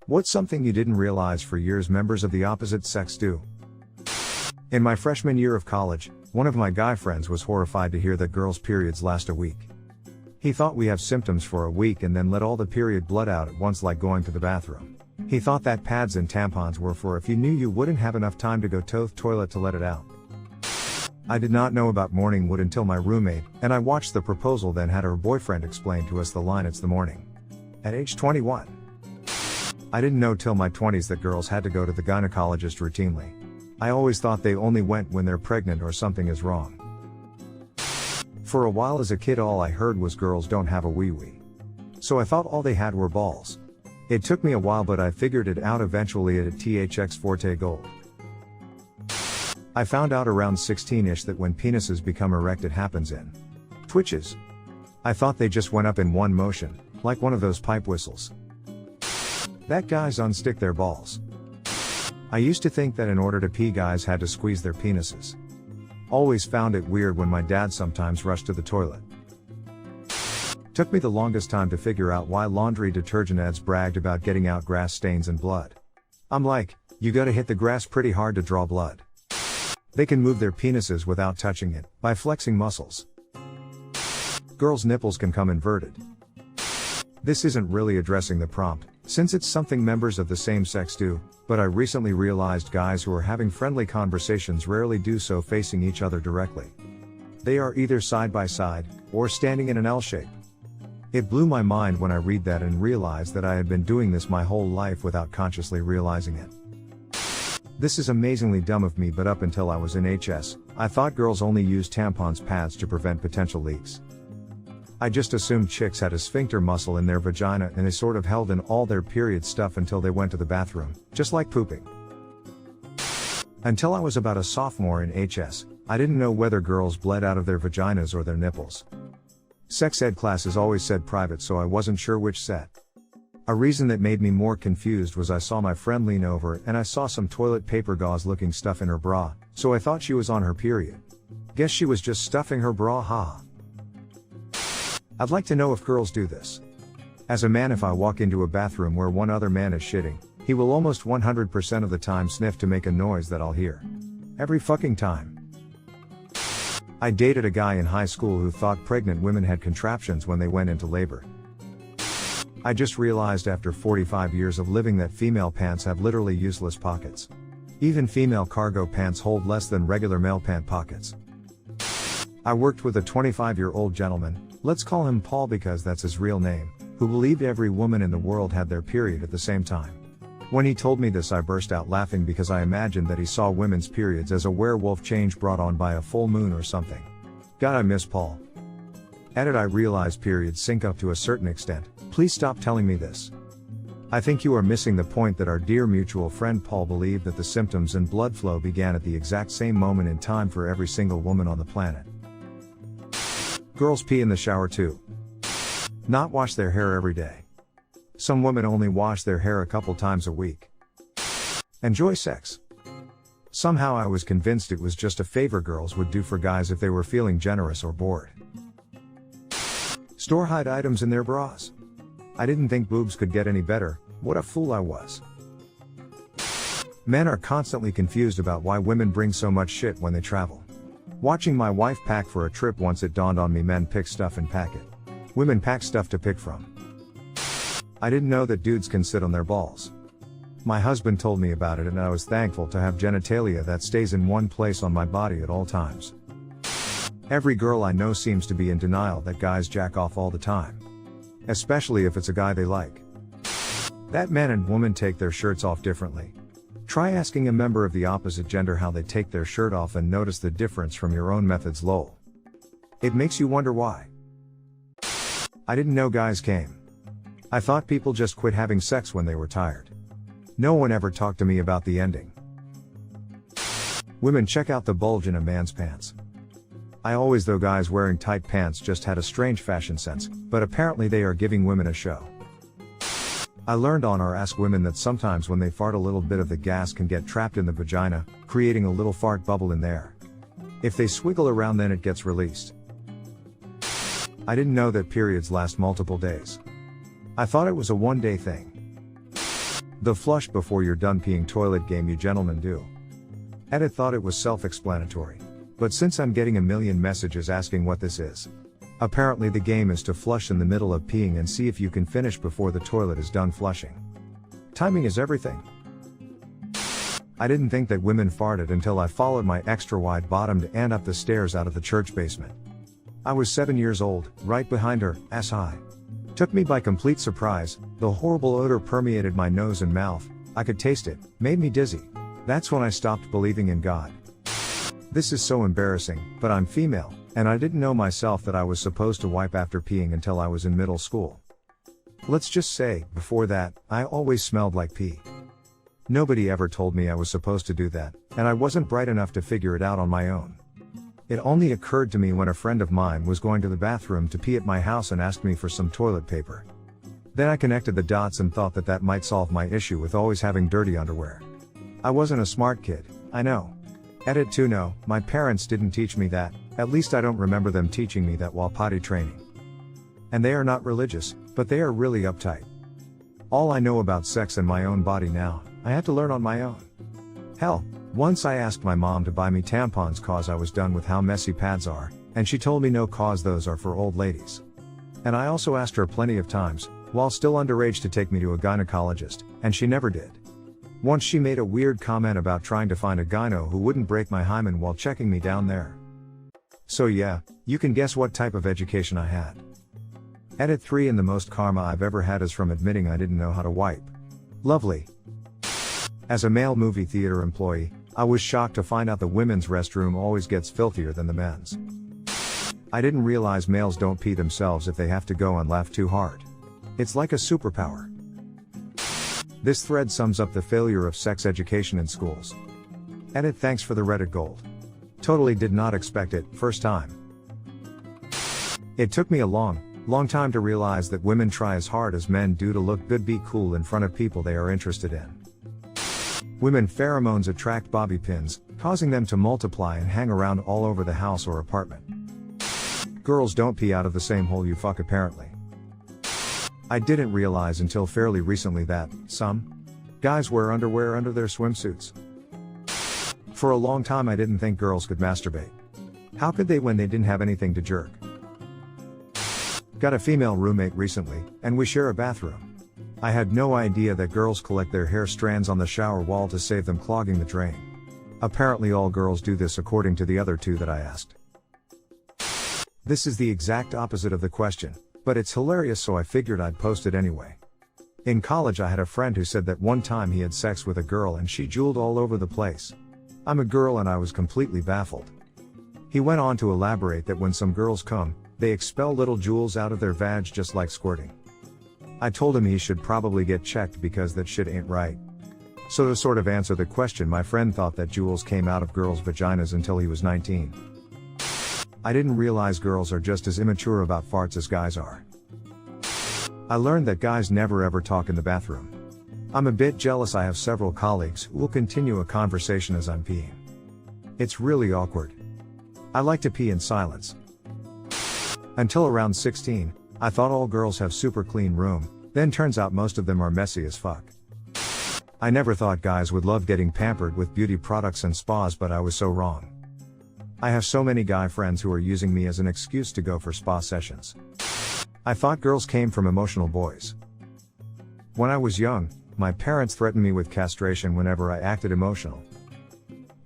What's something you didn't realize for years members of the opposite sex do? In my freshman year of college, one of my guy friends was horrified to hear that girls' periods last a week. He thought we have symptoms for a week and then let all the period blood out at once like going to the bathroom. He thought that pads and tampons were for if you knew you wouldn't have enough time to go to the toilet to let it out. I did not know about morning wood until my roommate and I watched the proposal, then had her boyfriend explain to us the line "it's the morning." At age 21. I didn't know till my 20s that girls had to go to the gynecologist routinely. I always thought they only went when they're pregnant or something is wrong. For a while as a kid all I heard was girls don't have a wee-wee. So I thought all they had were balls. It took me a while but I figured it out eventually at a THX Forte Gold. I found out around 16ish that when penises become erect it happens in twitches. I thought they just went up in one motion, like one of those pipe whistles. That guys unstick their balls. I used to think that in order to pee guys had to squeeze their penises. Always found it weird when my dad sometimes rushed to the toilet. Took me the longest time to figure out why laundry detergent ads bragged about getting out grass stains and blood. I'm like, you gotta hit the grass pretty hard to draw blood. They can move their penises without touching it, by flexing muscles. Girls' nipples can come inverted. This isn't really addressing the prompt, since it's something members of the same sex do, but I recently realized guys who are having friendly conversations rarely do so facing each other directly. They are either side by side, or standing in an L shape. It blew my mind when I read that and realized that I had been doing this my whole life without consciously realizing it. This is amazingly dumb of me, but up until I was in HS, I thought girls only used tampons pads to prevent potential leaks. I just assumed chicks had a sphincter muscle in their vagina and they sort of held in all their period stuff until they went to the bathroom, just like pooping. Until I was about a sophomore in HS, I didn't know whether girls bled out of their vaginas or their nipples. Sex ed classes always said private, so I wasn't sure which set. A reason that made me more confused was I saw my friend lean over and I saw some toilet paper gauze looking stuff in her bra, so I thought she was on her period. Guess she was just stuffing her bra, haha. I'd like to know if girls do this. As a man, if I walk into a bathroom where one other man is shitting, he will almost 100% of the time sniff to make a noise that I'll hear. Every fucking time. I dated a guy in high school who thought pregnant women had contraptions when they went into labor. I just realized after 45 years of living that female pants have literally useless pockets. Even female cargo pants hold less than regular male pant pockets. I worked with a 25-year-old gentleman, let's call him Paul because that's his real name, who believed every woman in the world had their period at the same time. When he told me this I burst out laughing because I imagined that he saw women's periods as a werewolf change brought on by a full moon or something. God, I miss Paul. Edit, I realize periods sync up to a certain extent. Please stop telling me this. I think you are missing the point that our dear mutual friend Paul believed that the symptoms and blood flow began at the exact same moment in time for every single woman on the planet. Girls pee in the shower too. Not wash their hair every day. Some women only wash their hair a couple times a week. Enjoy sex. Somehow I was convinced it was just a favor girls would do for guys if they were feeling generous or bored. Store hide items in their bras. I didn't think boobs could get any better, what a fool I was. Men are constantly confused about why women bring so much shit when they travel. Watching my wife pack for a trip once, it dawned on me men pick stuff and pack it. Women pack stuff to pick from. I didn't know that dudes can sit on their balls. My husband told me about it and I was thankful to have genitalia that stays in one place on my body at all times. Every girl I know seems to be in denial that guys jack off all the time. Especially if it's a guy they like. That men and women take their shirts off differently. Try asking a member of the opposite gender how they take their shirt off and notice the difference from your own methods, lol. It makes you wonder why. I didn't know guys came. I thought people just quit having sex when they were tired. No one ever talked to me about the ending. Women check out the bulge in a man's pants. I always thought guys wearing tight pants just had a strange fashion sense, but apparently they are giving women a show. I learned on our Ask Women that sometimes when they fart a little bit of the gas can get trapped in the vagina, creating a little fart bubble in there. If they swiggle around then it gets released. I didn't know that periods last multiple days. I thought it was a one-day thing. The flush before you're done peeing toilet game you gentlemen do. Edit thought it was self-explanatory. But since I'm getting a million messages asking what this is. Apparently the game is to flush in the middle of peeing and see if you can finish before the toilet is done flushing. Timing is everything. I didn't think that women farted until I followed my extra wide bottomed aunt up the stairs out of the church basement. I was 7 years old, right behind her, ass high. Took me by complete surprise, the horrible odor permeated my nose and mouth, I could taste it, made me dizzy. That's when I stopped believing in God. This is so embarrassing, but I'm female, and I didn't know myself that I was supposed to wipe after peeing until I was in middle school. Let's just say, before that, I always smelled like pee. Nobody ever told me I was supposed to do that, and I wasn't bright enough to figure it out on my own. It only occurred to me when a friend of mine was going to the bathroom to pee at my house and asked me for some toilet paper. Then I connected the dots and thought that that might solve my issue with always having dirty underwear. I wasn't a smart kid, I know. Edit 2 No, my parents didn't teach me that, at least I don't remember them teaching me that while potty training. And they are not religious, but they are really uptight. All I know about sex and my own body now, I had to learn on my own. Hell, once I asked my mom to buy me tampons cause I was done with how messy pads are, and she told me no cause those are for old ladies. And I also asked her plenty of times, while still underage to take me to a gynecologist, and she never did. Once she made a weird comment about trying to find a gyno who wouldn't break my hymen while checking me down there. So yeah, you can guess what type of education I had. Edit 3 And the most karma I've ever had is from admitting I didn't know how to wipe. Lovely. As a male movie theater employee, I was shocked to find out the women's restroom always gets filthier than the men's. I didn't realize males don't pee themselves if they have to go and laugh too hard. It's like a superpower. This thread sums up the failure of sex education in schools. Edit Thanks for the Reddit gold. Totally did not expect it, first time. It took me a long time to realize that women try as hard as men do to look good, be cool in front of people they are interested in. Women pheromones attract bobby pins, causing them to multiply and hang around all over the house or apartment. Girls don't pee out of the same hole you fuck apparently. I didn't realize until fairly recently that some guys wear underwear under their swimsuits. For a long time I didn't think girls could masturbate. How could they when they didn't have anything to jerk? Got a female roommate recently, and we share a bathroom. I had no idea that girls collect their hair strands on the shower wall to save them clogging the drain. Apparently all girls do this according to the other two that I asked. This is the exact opposite of the question, but it's hilarious so I figured I'd post it anyway. In college I had a friend who said that one time he had sex with a girl and she drooled all over the place. I'm a girl and I was completely baffled. He went on to elaborate that when some girls come, they expel little jewels out of their vag just like squirting. I told him he should probably get checked because that shit ain't right. So to sort of answer the question, my friend thought that jewels came out of girls' vaginas until he was 19. I didn't realize girls are just as immature about farts as guys are. I learned that guys never ever talk in the bathroom. I'm a bit jealous. I have several colleagues who will continue a conversation as I'm peeing. It's really awkward. I like to pee in silence. Until around 16, I thought all girls have super clean room, then turns out most of them are messy as fuck. I never thought guys would love getting pampered with beauty products and spas, but I was so wrong. I have so many guy friends who are using me as an excuse to go for spa sessions. I thought girls came from emotional boys. When I was young, my parents threatened me with castration whenever I acted emotional.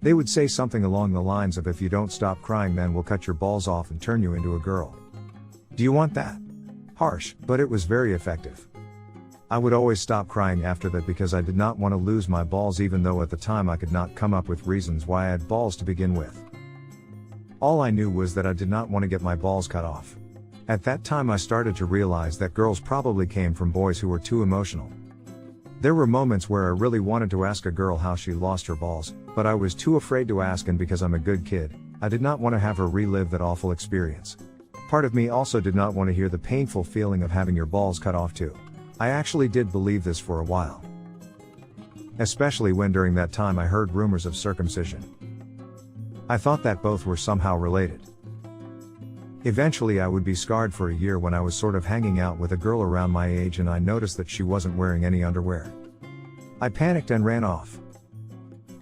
They would say something along the lines of, if you don't stop crying then we'll cut your balls off and turn you into a girl. Do you want that? Harsh, but it was very effective. I would always stop crying after that because I did not want to lose my balls, even though at the time I could not come up with reasons why I had balls to begin with. All I knew was that I did not want to get my balls cut off. At that time I started to realize that girls probably came from boys who were too emotional. There were moments where I really wanted to ask a girl how she lost her balls, but I was too afraid to ask, and because I'm a good kid, I did not want to have her relive that awful experience. Part of me also did not want to hear the painful feeling of having your balls cut off too. I actually did believe this for a while. Especially when during that time I heard rumors of circumcision. I thought that both were somehow related. Eventually I would be scarred for a year when I was sort of hanging out with a girl around my age and I noticed that she wasn't wearing any underwear. I panicked and ran off.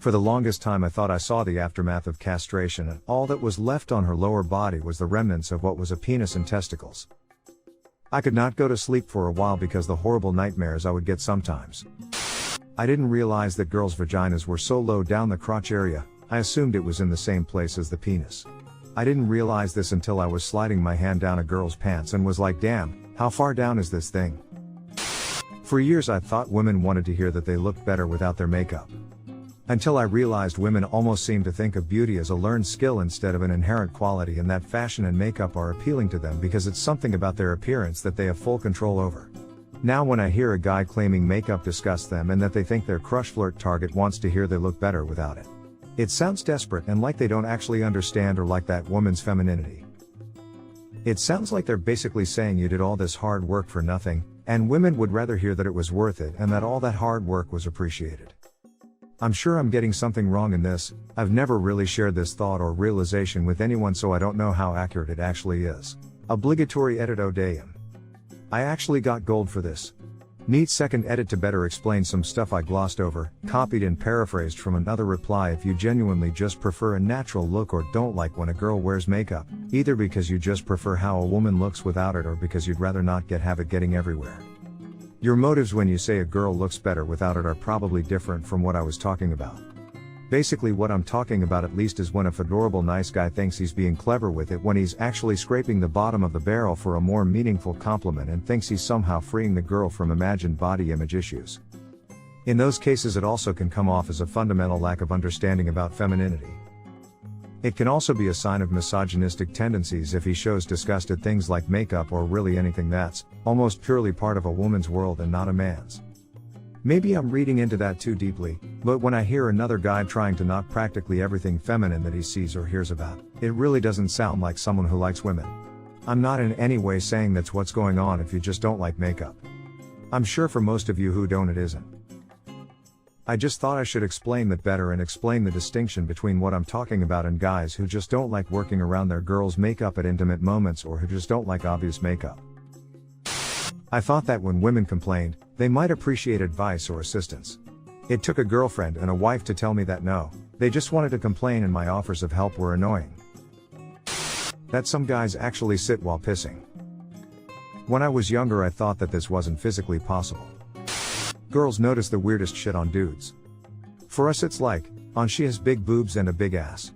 For the longest time I thought I saw the aftermath of castration, and all that was left on her lower body was the remnants of what was a penis and testicles. I could not go to sleep for a while because the horrible nightmares I would get sometimes. I didn't realize that girls' vaginas were so low down the crotch area. I assumed it was in the same place as the penis. I didn't realize this until I was sliding my hand down a girl's pants and was like, damn, how far down is this thing? For years I thought women wanted to hear that they looked better without their makeup. Until I realized women almost seem to think of beauty as a learned skill instead of an inherent quality, and that fashion and makeup are appealing to them because it's something about their appearance that they have full control over. Now when I hear a guy claiming makeup disgusts them and that they think their crush flirt target wants to hear they look better without it, it sounds desperate and like they don't actually understand or like that woman's femininity. It sounds like they're basically saying you did all this hard work for nothing, and women would rather hear that it was worth it and that all that hard work was appreciated. I'm sure I'm getting something wrong in this. I've never really shared this thought or realization with anyone, so I don't know how accurate it actually is. Obligatory edit Odeum. I actually got gold for this. Need second edit to better explain some stuff I glossed over, copied and paraphrased from another reply. If you genuinely just prefer a natural look or don't like when a girl wears makeup, either because you just prefer how a woman looks without it or because you'd rather not have it getting everywhere. Your motives when you say a girl looks better without it are probably different from what I was talking about. Basically what I'm talking about at least is when a fedorable nice guy thinks he's being clever with it when he's actually scraping the bottom of the barrel for a more meaningful compliment and thinks he's somehow freeing the girl from imagined body image issues. In those cases it also can come off as a fundamental lack of understanding about femininity. It can also be a sign of misogynistic tendencies if he shows disgust at things like makeup or really anything that's almost purely part of a woman's world and not a man's. Maybe I'm reading into that too deeply, but when I hear another guy trying to knock practically everything feminine that he sees or hears about, it really doesn't sound like someone who likes women. I'm not in any way saying that's what's going on if you just don't like makeup. I'm sure for most of you who don't it isn't. I just thought I should explain that better and explain the distinction between what I'm talking about and guys who just don't like working around their girls' makeup at intimate moments or who just don't like obvious makeup. I thought that when women complained, they might appreciate advice or assistance. It took a girlfriend and a wife to tell me that no, they just wanted to complain and my offers of help were annoying. That some guys actually sit while pissing. When I was younger I thought that this wasn't physically possible. Girls notice the weirdest shit on dudes. For us it's like, on she has big boobs and a big ass.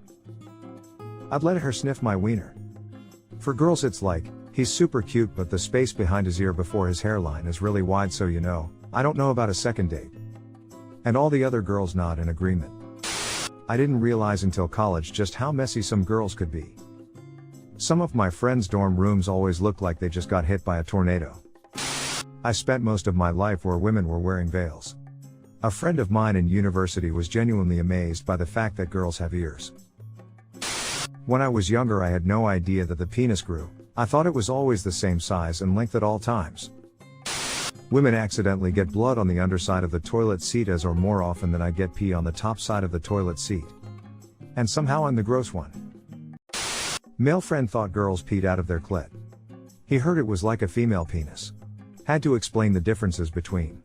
I'd let her sniff my wiener. For girls it's like, he's super cute but the space behind his ear before his hairline is really wide, so you know, I don't know about a second date. And all the other girls nod in agreement. I didn't realize until college just how messy some girls could be. Some of my friends' dorm rooms always looked like they just got hit by a tornado. I spent most of my life where women were wearing veils. A friend of mine in university was genuinely amazed by the fact that girls have ears. When I was younger I had no idea that the penis grew. I thought it was always the same size and length at all times. Women accidentally get blood on the underside of the toilet seat as or more often than I get pee on the top side of the toilet seat. And somehow I'm the gross one. Male friend thought girls peed out of their clit. He heard it was like a female penis. Had to explain the differences between.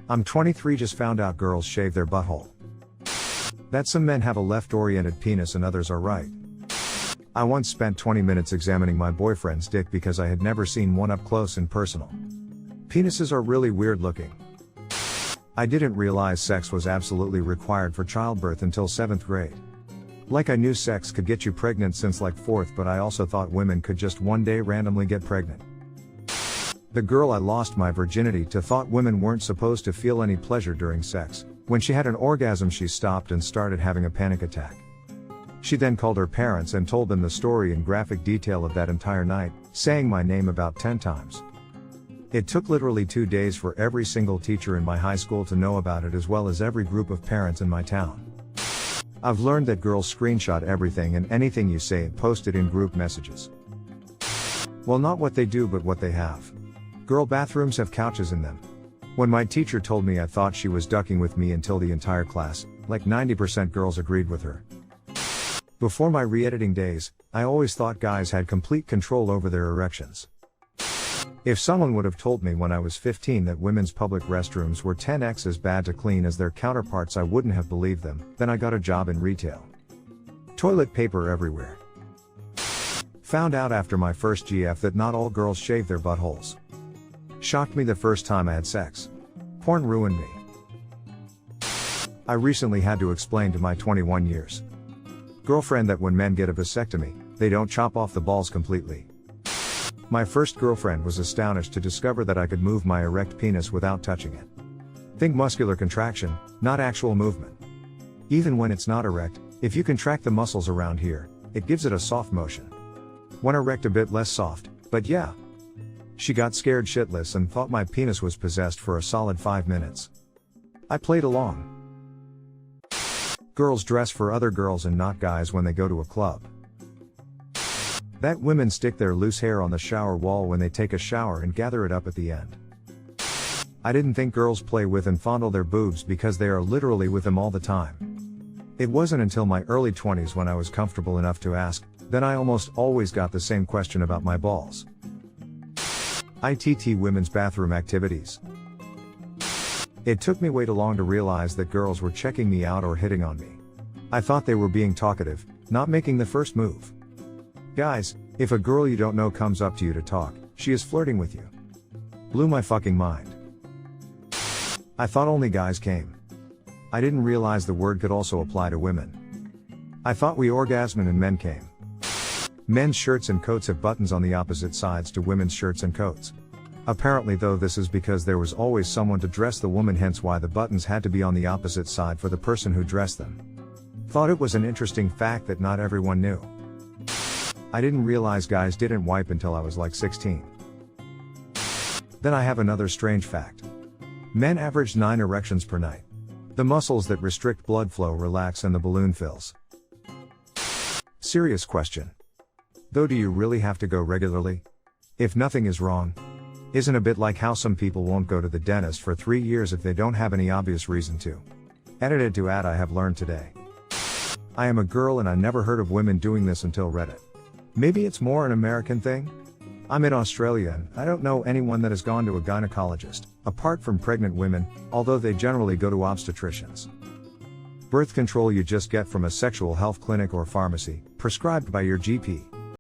I'm 23, just found out girls shave their butthole. That some men have a left-oriented penis and others are right. I once spent 20 minutes examining my boyfriend's dick because I had never seen one up close and personal. Penises are really weird looking. I didn't realize sex was absolutely required for childbirth until 7th grade. Like I knew sex could get you pregnant since like 4th, but I also thought women could just one day randomly get pregnant. The girl I lost my virginity to thought women weren't supposed to feel any pleasure during sex. When she had an orgasm she stopped and started having a panic attack. She then called her parents and told them the story in graphic detail of that entire night, saying my name about 10 times. It took literally 2 days for every single teacher in my high school to know about it, as well as every group of parents in my town. I've learned that girls screenshot everything and anything you say and post it in group messages. Well, not what they do but what they have. Girl bathrooms have couches in them. When my teacher told me, I thought she was ducking with me until the entire class, like 90% girls, agreed with her. Before my re-editing days, I always thought guys had complete control over their erections. If someone would have told me when I was 15 that women's public restrooms were 10x as bad to clean as their counterparts, I wouldn't have believed them. Then I got a job in retail. Toilet paper everywhere. Found out after my first GF that not all girls shave their buttholes. Shocked me the first time I had sex. Porn ruined me. I recently had to explain to my 21 years girlfriend that when men get a vasectomy, they don't chop off the balls completely. My first girlfriend was astonished to discover that I could move my erect penis without touching it. Think muscular contraction, not actual movement. Even when it's not erect, if you contract the muscles around here, it gives it a soft motion. When erect, a bit less soft, but yeah. She got scared shitless and thought my penis was possessed for a solid 5 minutes. I played along. Girls dress for other girls and not guys when they go to a club. That women stick their loose hair on the shower wall when they take a shower and gather it up at the end. I didn't think girls play with and fondle their boobs because they are literally with them all the time. It wasn't until my early 20s when I was comfortable enough to ask, then I almost always got the same question about my balls. ITT women's bathroom activities. It took me way too long to realize that girls were checking me out or hitting on me. I thought they were being talkative, not making the first move. Guys, if a girl you don't know comes up to you to talk, she is flirting with you. Blew my fucking mind. I thought only guys came. I didn't realize the word could also apply to women. I thought we orgasmed and men came. Men's shirts and coats have buttons on the opposite sides to women's shirts and coats. Apparently though, this is because there was always someone to dress the woman, hence why the buttons had to be on the opposite side for the person who dressed them. Thought it was an interesting fact that not everyone knew. I didn't realize guys didn't wipe until I was like 16. Then I have another strange fact. Men average 9 erections per night. The muscles that restrict blood flow relax and the balloon fills. Serious question. Though, do you really have to go regularly? If nothing is wrong? Isn't a bit like how some people won't go to the dentist for 3 years if they don't have any obvious reason to. Edited to add, I have learned today. I am a girl and I never heard of women doing this until Reddit. Maybe it's more an American thing? I'm in Australia and I don't know anyone that has gone to a gynecologist, apart from pregnant women, although they generally go to obstetricians. Birth control you just get from a sexual health clinic or pharmacy, prescribed by your GP.